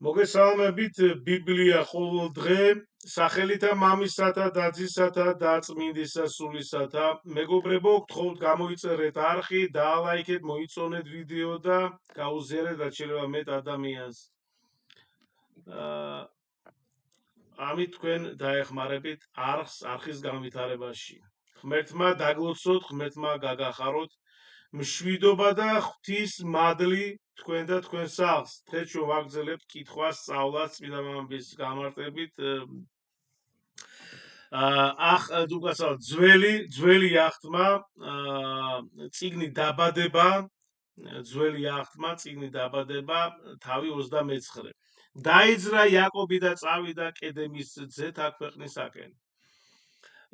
მოგესალმებით ბიბლია ყოველ დღე სახელითა მამისათა დაძისათა და წმინდისა სულისათა მეგობრებო გთხოვთ გამოიწერეთ არხი დაალაიქეთ მოიწონეთ ვიდეო და გაუზიარეთ რაც შეიძლება მეტ ადამიანს ამით თქვენ დაეხმარებით არხის განვითარებაში ღმერთმა დაგლოცოთ ღმერთმა გაგახაროთ მშვიდობა და ღვთის მადლი თქვენ და თქვენ სახლს დღეს ვაგრძელებთ კითხვას სწავლას წმინდა მამის გამარტებით ძველი აღთმა წიგნი დაბადება თავი 29 დაიძრა იაკობი და წავიდა კედემის ძეთა ქვეყნისაკენ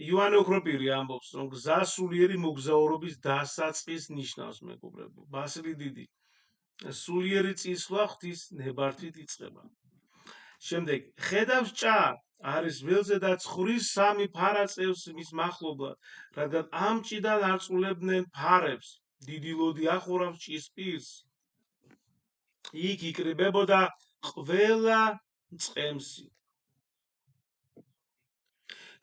იოანე ოქროპირი ამბობს, რომ გზა სულიერი მოგზაურობის დასაწყის ნიშნავს, მეგობრებო. ბასილი დიდი. სულიერი წინსვლა ღვთის ნებართვით იწყება. შემდეგ, ხედავს ჭარ, არის ველზე და ცხრის სამი ფარა წევს მის მახლობლად, რადგან ამ ჭიდან არწულებდნენ ფარებს, დიდი ლოდი ახურავს ჭის პირს. იქ იკრიბებოდა ყველა წყემსი.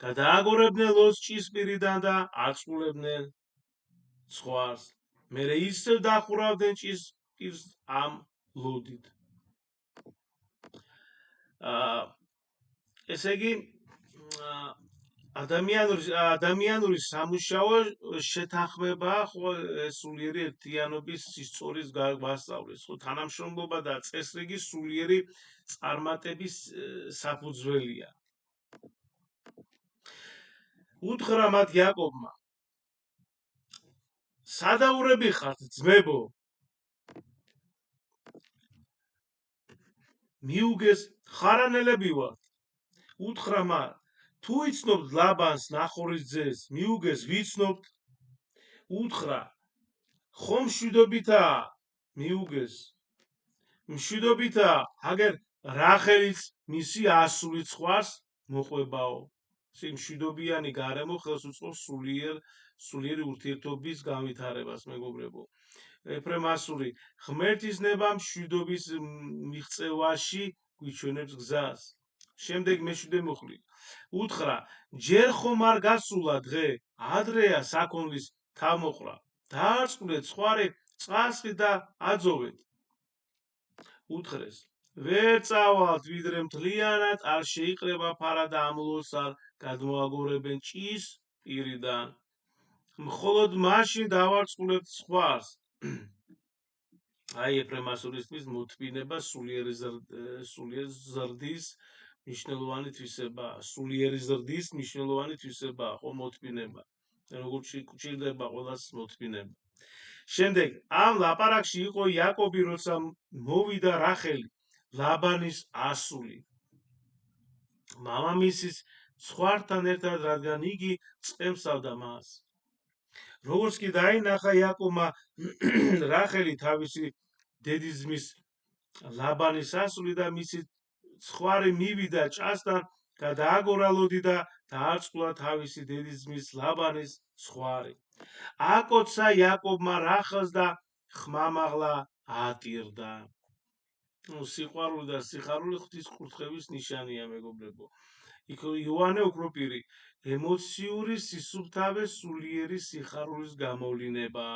გადააგორებდნენ ლოდს ჭის პირიდან და არწულებდნენ სხვას. მერე ისევ დახურავდნენ ჭის პირს ამ ლოდით. ესე იგი ადამიანური სამუშაო შეთანხმება ხო სულიერი ერთიანობის ისტორიის გვასწავლის. ხო თანამშრომლობა და წესრიგი სულიერი წარმატების საფუძველია. უთხრა მათ იაკობმა სადაურები ხართ ძმებო მიუგეს ხარანელები ვართ უთხრა მათ თუ იცნობთ ლაბანს ნახორის ძეს მიუგეს ვიცნობთ უთხრა ხომ მშვიდობითაა მიუგეს მშვიდობითაა აგერ რახელიც მისი ასული ცხვარს მოყვებაო მშვიდობიანი გარემო ხელს უწყობს სულიერი ურთიერთობის განვითარებას მეგობრებო ეფრემ ასური ღმერთის ნება მშვიდობის მიღწევაში გვიჩვენებს გზას შემდეგ მეშვიდე მუხლი უთხრა ჯერ ხომ არ გასულა დღე ადრეა საქონლის თავმოყრა დაარწმუნეთ სხვარი წყალსხი და აძოვეთ უთხრეს ვერ წავალთ ვიდრე მთლიანად არ შეიყრება ფარა და ამლოს არ გადმოაგორებენ ჭის პირიდან მხოლოდ მაშინ დავარწმუნებთ სხვას აი ეფრემ ასურისთვის მოთმინება სულიერი ზრდის მნიშვნელოვანი თვისება სულიერი ზრდის მნიშვნელოვანი თვისება ხო მოთმინება როგორც ჭირდება ყველას მოთმინება შემდეგ ამ ლაპარაკში იყო იაკობი როცა მოვიდა რახელი ლაბანის ასული მამამისის სხვართან ერთად რადგან იგი წემსავდა მას როგორც კი დაინახა იაკობმა რახელი თავისი დედიზმის ლაბანის ასული და მისი სხვარი მივიდა ჭასთან გადააგორა ლოდი და დაარწმუნა თავისი დედიზმის ლაბანის სხვარი აკოცა იაკობმა რახელს და ხმამაღლა ატირდა სიყვარული და სიხარული ღვთის კურთხევის ნიშანია მეგობრებო იქ იოანე ოქროპირი ემოციური სისუფთავე სულიერი სიხარულის გამოვლინება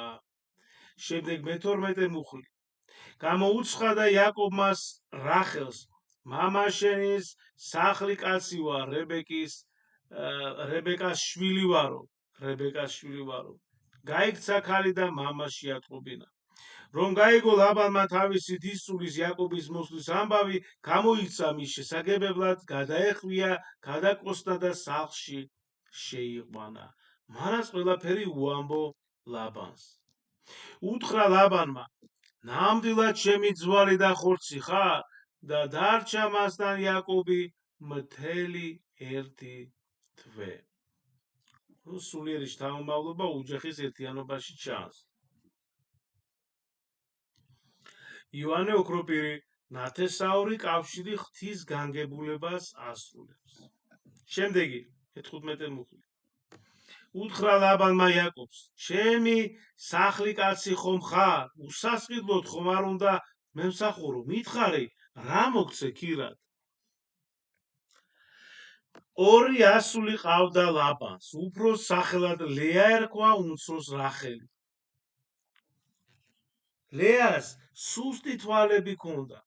შემდეგ მე-12 მუხლი გამოუცხადა იაკობმა რახელს მამა შენის სახლი კაცი ვარ რებეკას შვილი ვარო გაიქცა ქალი და მამა შეატყობინა რომ გაიგო ლაბანმა თავისი დისწulis იაკობის მოსვლის ამბავი გამოიცა მის შესაგებებლად გადაეხვია გადაკოსნა და სახლში შეიყვანა მანაც ყველაფერი უამბო ლაბანს უთხრა ლაბანმა ნამდვილად ჩემი ძვალი და ხორცი ხარ და დარჩა მასთან იაკობი მთელი 1 თვე სულიერი შთამომავლობა ოჯახის ერთიანობაში ჩანს იოანე ოქროპირი ნათესაური კავშირი ღვთის განგებულებას ასრულებს. შემდეგი 15 მუხლი. უთხრა ლაბანმა იაკობს: ჩემი სახლი კაცი ხომ ხარ? უსასყიდლოდ ხომ არ უნდა მემსახურო, მითხარი, რა მოგცე ქირად? ორი ასული ყავდა ლაბანს, უფროს სახელად ლეა ერქვა, უმცროს რახელი. ლეას სუსტი თვალები ჰქონდა,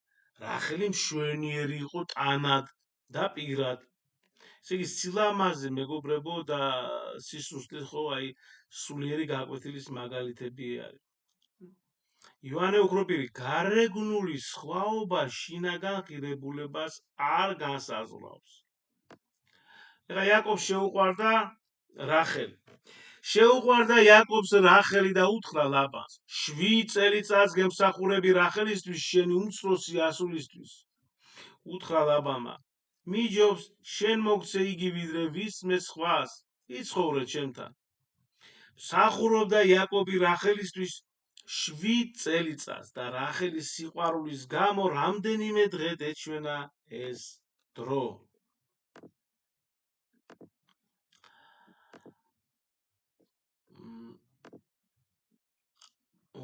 რახელი მშვენიერი იყო ტანად და პირად. ესე იგი სილამაზე, მეგობრებო და სისუსტე ხო აი სულიერი გაკვეთილის მაგალითები არის. ივანე ოქროპირი გარეგნული სხვაობა შინაგან ღირებულებას არ განსაზღვრავს. ეხლა იაკობს შეუყვარდა რახელი. შეუყვარდა იაკობს რახელი და უთხრა ლაბანს: 7 წელიწადს გემსახურები რახელისთვის შენი უმცროსი ასულისთვის. უთხრა ლაბანმა: მიჯობს შენ მოგცე იგი ვიდრე ვისმე სხვას, იცხოვრე ჩემთან. მსახურობდა იაკობი რახელისთვის 7 წელიწადს და რახელის სიყვარულის გამო რამდენიმე დღედ ეჩვენა ეს დრო.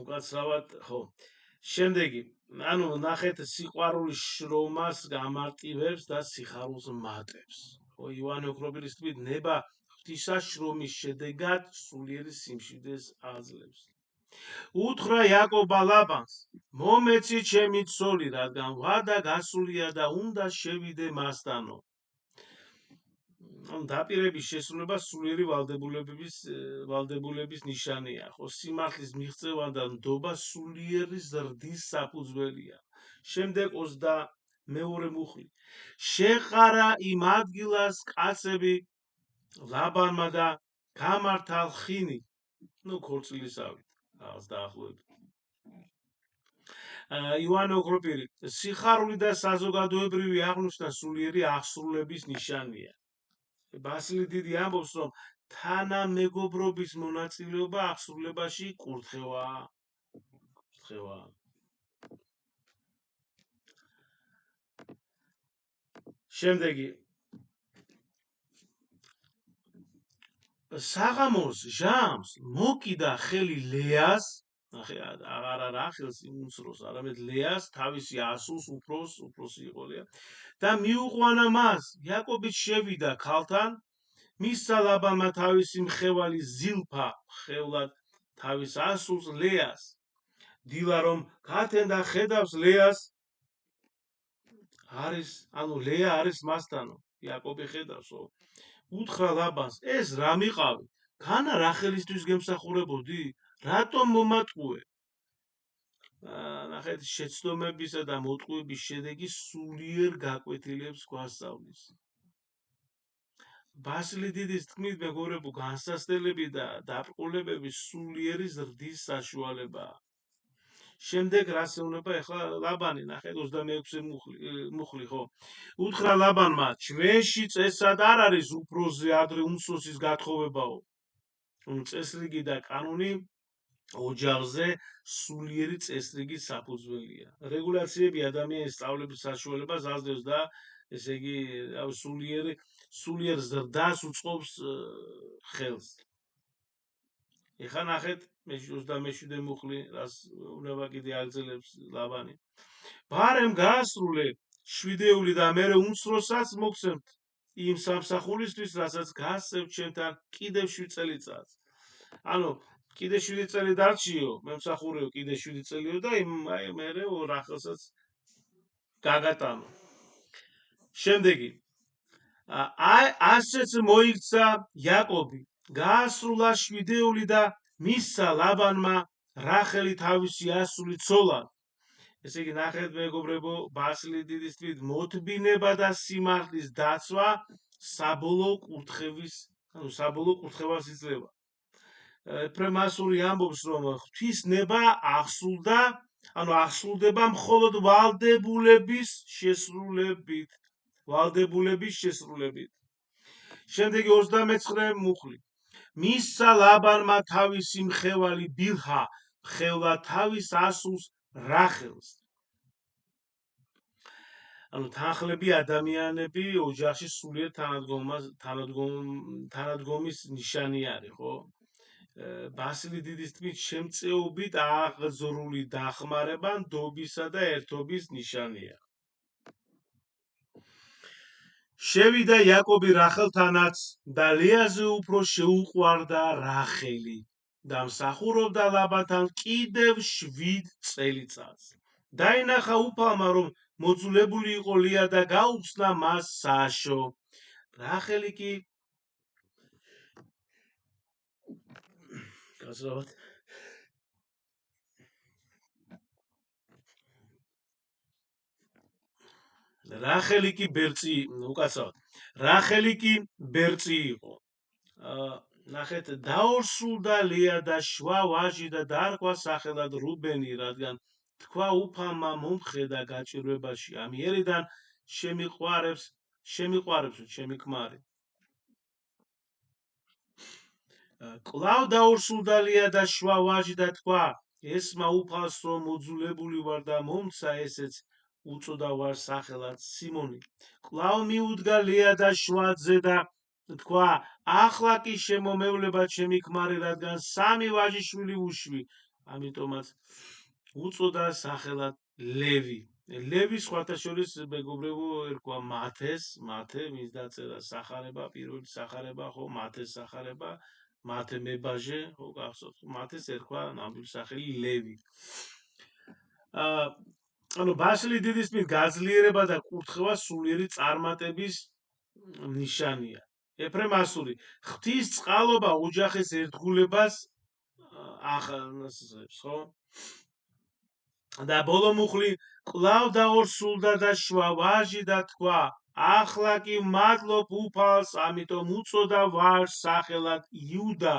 უკაცრავად, ხო. შემდეგი, ანუ ნახეთ სიყვარულის შრომას გამარტივებს და სიხარულს მატებს. ხო, ივანე ოქროპირის თქმით, ნება ღვთისა შრომის შედეგად სულიერი სიმშვიდეს აძლევს. უთხრა იაკობა ლაბანს: მომეცი ჩემი ცოლი, რადგან ვადა გასულია და უნდა შევიდე მასთანო. დაპირების შესრულება სულიერი ვალდებულების ნიშანია, ხო, სიმართლის მიღწევა და ნდობა სულიერი ზრდის საფუძველია. შემდეგ 22 მუხლი. შეყარა იმ ადგილას კაცები ლაბანმა და გამართა ლხინი, ქორწილისავით, რაღაც დაახლოებით. ივანე ოქროპირი, სიხარული და საზოგადოებრივი აღნიშვნა სულიერი აღსრულების ნიშანია. ბასილი დიდი ამბობს, რომ თანამეგობრობის მონაწილეობა აღსრულებაში კურთხევაა. შემდეგი, საღამოს ჟამს მოკიდა ხელი ლეას, აღარ რახელს უმცროს, არამედ ლეას, თავისი ასულს, უფროსი იყო ლეა, და მიუყვანა მას. იაკობიც შევიდა ქალთან, მისცა ლაბანმა თავისი მხევალი ზილფა მხევლად თავის ასულს ლეას. დილა რომ გათენდა ხედავს ლეას ლეა არის მასთანო, იაკობი ხედავსო. უთხრა ლაბანს: ეს რა მიყავი? განა რახელისთვის გემსახურებოდი? რატომ მომატყუე? ნახეთ, შეცდომებისა და მოტყუების შედეგი სულიერ გაკვეთილებს გვასწავლის. ბასილი დიდის თქმით, მეგობრებო, განსასწრებელი და დაბრკოლებები სულიერი ზრდის საშუალებაა. შემდეგ რას ეუბნება ახლა ლაბანი, ნახეთ 26 მუხლი, ხო. უთხრა ლაბანმა: ჩვენში წესად არ არის უფროსზე ადრე უმცროსის გათხოვებაო. წესრიგი და კანონი ოჯახზე სულიერი წესრიგის საფუძველია. რეგულაციები ადამიანის სწავლების საშუალებას აძლევს და ესე იგი სულიერ ზრდას უწყობს ხელს. ეხლა ნახეთ 27 მუხლი, რას უნდა კიდე აგრძელებს ლაბანი. ბარემ გაასრულე 7 და მერე უმცროსაც მოგცემთ იმ სამსახურისთვის, რასაც გასცევთ ჩემთან კიდევ 7 წელიწადს. ანუ კიდე 7 წელი დარჩიო, მემსახურეო, კიდე 7 წელიო და აი მერე რახელსაც გაგატანო. შემდეგი, ასეც მოიქცა იაკობი, გაასრულა 7 და მისცა ლაბანმა რახელი თავისი ასული ცოლად. ესე იგი, ნახეთ მეგობრებო, ბასილი დიდის თქმით, მოთბინება და სიმართლის დაცვა საბოლოო კურთხევას იძლევა. ფრემასური ამბობს, რომ ღვთის ნება აღსრულდა, აღსრულდება მხოლოდ ვალდებულების შესრულებით. შემდეგი 29 მუხლი. მისცა ლაბანმა თავისი მხევალი ბილჰა მხევლად თავის ასულს რახელს. თანხლები ადამიანები ოჯახში სულიერ თანადგომის ნიშანი არის, ხო? ბასილი დიდის თქმით შემწეობით აღძრული დახმარება ნდობისა და ერთობის ნიშანია. შევიდა იაკობი რახელთანაც და ლეაზე უფრო შეუყვარდა რახელი და მსახურობდა ლაბანთან კიდევ 7 წელიწადს. დაინახა უფალმა, რომ მოძულებული იყო ლია და გაუხსნა მას საშო. რახელი კი გასავთ რახელი კი ბერწი იყო. ნახეთ, დაორსულდა ლია და შვა ვაჟი და დაარქვა სახელად რუბენი, რადგან თქვა უფალმა მომხედა გაჭირვებაში ამიერიდან შემიყვარებს ჩემი ქმარი. კვლავ დაორსულდა ლია და შვა ვაჟი და თქვა ესმა უფალს, რომ მოძულებული ვარ და მომცა ესეც უწოდა ვარ სახელად სიმონი. კვლავ მიუდგა ლია და შვაძე და თქვა ახლა კი შემომევლება ჩემი ქმარი, რადგან 3 ვაჟიშვილი უშვი, ამიტომაც უწოდა სახელად ლევი. ლევი სხვათა შორის მეგობრებო ერქვა მათე, მის დაწერა სახარება, პირველი სახარება, ხო, მათეს სახარება, მათე მებაჟე, ხო, გახსოვთ, მათეს ერქვა ნამდვილი სახელი ლევი. ანუ ბასილი დიდის თქმით გაძლიერება და კურთხევა სულიერი წარმატების ნიშანია. ეფრემ ასური, ღვთის წყალობა ოჯახის ერთგულებას ახასიათებს, ხო? და ბოლო მუხლი კვლავ დაორსულდა და შვა ვაჟი და თქვა ახლა კი მადლობ უფალს, ამიტომ უწოდა ვარ სახელად იუდა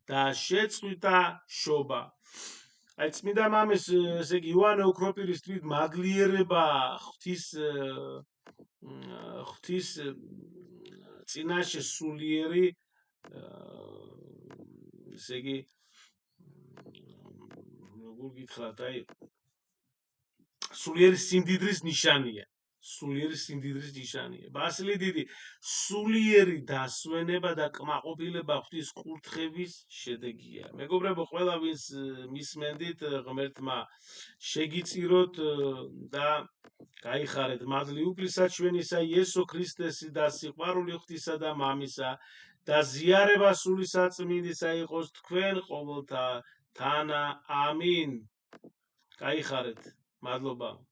და შეწყვიტა შობა. აი წმინდა მამის, ესე იგი იოანე ოქროპირის თქმით მადლიერება ღვთის წინაშე სულიერი, ესე იგი როგორ გითხრათ, აი სულიერი სიმდიდრის ნიშანია. ბასილი დიდი სულიერი დასვენება და კმაყოფილება ღვთის კურთხევის შედეგია. მეგობრებო, ყველა ვინც მისმენდით, ღმერთმა შეგიწიროთ და გაიხარეთ მადლი უფლისა ჩვენისა იესო ქრისტესი და სიყვარული ღვთისა და მამისა და ზიარება სული საწმინდისა იყოს თქვენ ყოველთა თანა. ამინ. გაიხარეთ. მადლობა.